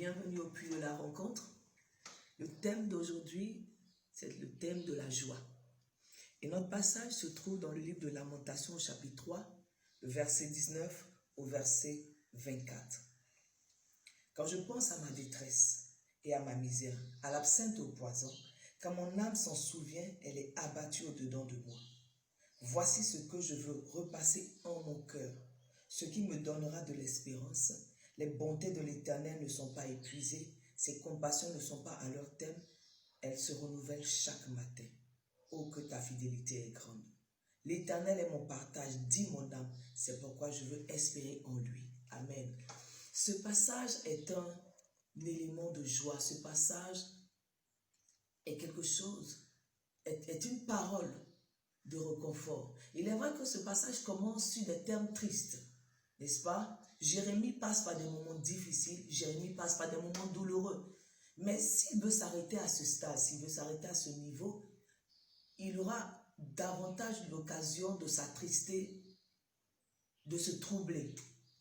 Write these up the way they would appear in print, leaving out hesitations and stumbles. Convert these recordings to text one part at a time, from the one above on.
Bienvenue au puits de la rencontre. Le thème d'aujourd'hui, c'est le thème de la joie. Et notre passage se trouve dans le livre de Lamentations, chapitre 3, le verset 19 au verset 24. Quand je pense à ma détresse et à ma misère, à l'absinthe et au poison, quand mon âme s'en souvient, elle est abattue au-dedans de moi. Voici ce que je veux repasser en mon cœur, ce qui me donnera de l'espérance. Les bontés de l'Éternel ne sont pas épuisées, ses compassions ne sont pas à leur terme, elles se renouvellent chaque matin. Oh, que ta fidélité est grande. L'Éternel est mon partage, dit mon âme, c'est pourquoi je veux espérer en lui. Amen. Ce passage est un élément de joie, ce passage est quelque chose, est une parole de réconfort. Il est vrai que ce passage commence sur des termes tristes, n'est-ce pas? Jérémie passe par des moments difficiles, Jérémie passe par des moments douloureux. Mais s'il veut s'arrêter à ce stade, s'il veut s'arrêter à ce niveau, il aura davantage l'occasion de s'attrister, de se troubler.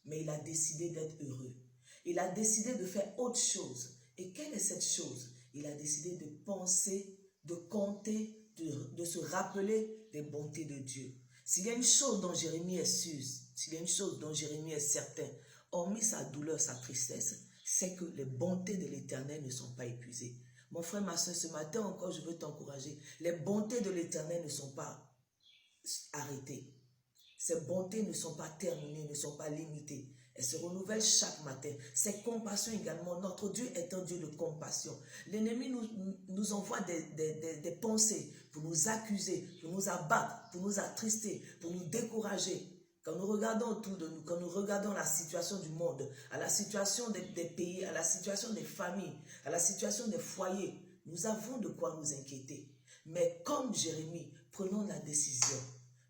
Mais il a décidé d'être heureux. Il a décidé de faire autre chose. Et quelle est cette chose? Il a décidé de penser, de compter, de se rappeler des bontés de Dieu. S'il y a une chose dont Jérémie est sûr, s'il y a une chose dont Jérémie est certain, hormis sa douleur, sa tristesse, c'est que les bontés de l'Éternel ne sont pas épuisées. Mon frère, ma soeur, ce matin encore, je veux t'encourager. Les bontés de l'Éternel ne sont pas arrêtées. Ces bontés ne sont pas terminées, ne sont pas limitées. Elles se renouvellent chaque matin. Ces compassions également. Notre Dieu est un Dieu de compassion. L'ennemi nous envoie des pensées pour nous accuser, pour nous abattre, pour nous attrister, pour nous décourager. Quand nous regardons autour de nous, quand nous regardons la situation du monde, à la situation des pays, à la situation des familles, à la situation des foyers, nous avons de quoi nous inquiéter. Mais comme Jérémie, prenons la décision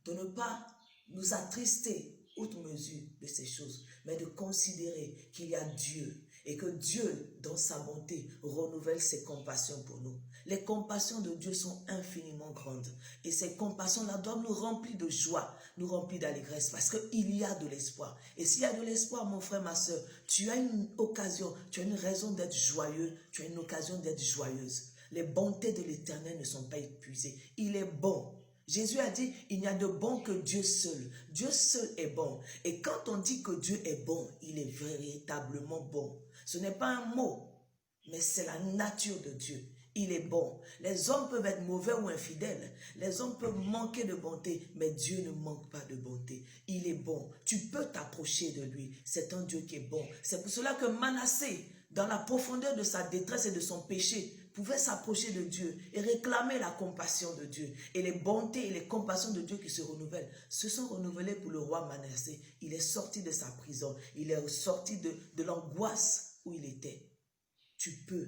de ne pas nous attrister outre mesure de ces choses, mais de considérer qu'il y a Dieu et que Dieu, dans sa bonté, renouvelle ses compassions pour nous. Les compassions de Dieu sont infiniment grandes et ces compassions-là doivent nous remplir de joie, nous remplir d'allégresse parce qu'il y a de l'espoir. Et s'il y a de l'espoir, mon frère, ma soeur, tu as une occasion, tu as une raison d'être joyeux, tu as une occasion d'être joyeuse. Les bontés de l'Éternel ne sont pas épuisées. Il est bon. Jésus a dit, il n'y a de bon que Dieu seul. Dieu seul est bon. Et quand on dit que Dieu est bon, il est véritablement bon. Ce n'est pas un mot, mais c'est la nature de Dieu. Il est bon. Les hommes peuvent être mauvais ou infidèles. Les hommes peuvent manquer de bonté, mais Dieu ne manque pas de bonté. Il est bon. Tu peux t'approcher de lui. C'est un Dieu qui est bon. C'est pour cela que Manassé, dans la profondeur de sa détresse et de son péché, pouvait s'approcher de Dieu et réclamer la compassion de Dieu. Et les bontés et les compassions de Dieu qui se renouvellent se sont renouvelées pour le roi Manassé. Il est sorti de sa prison. Il est sorti de l'angoisse où il était. Tu peux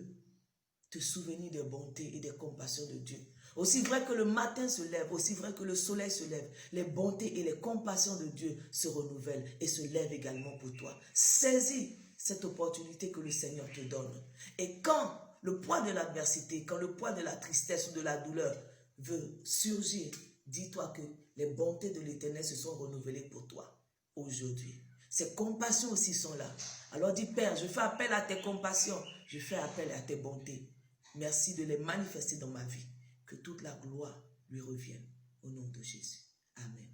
te souvenir des bontés et des compassions de Dieu. Aussi vrai que le matin se lève, aussi vrai que le soleil se lève, les bontés et les compassions de Dieu se renouvellent et se lèvent également pour toi. Saisis cette opportunité que le Seigneur te donne. Et quand le poids de l'adversité, quand le poids de la tristesse ou de la douleur veut surgir, dis-toi que les bontés de l'Éternel se sont renouvelées pour toi aujourd'hui. Ces compassions aussi sont là. Alors dis, Père, je fais appel à tes compassions, je fais appel à tes bontés. Merci de les manifester dans ma vie. Que toute la gloire lui revienne. Au nom de Jésus. Amen.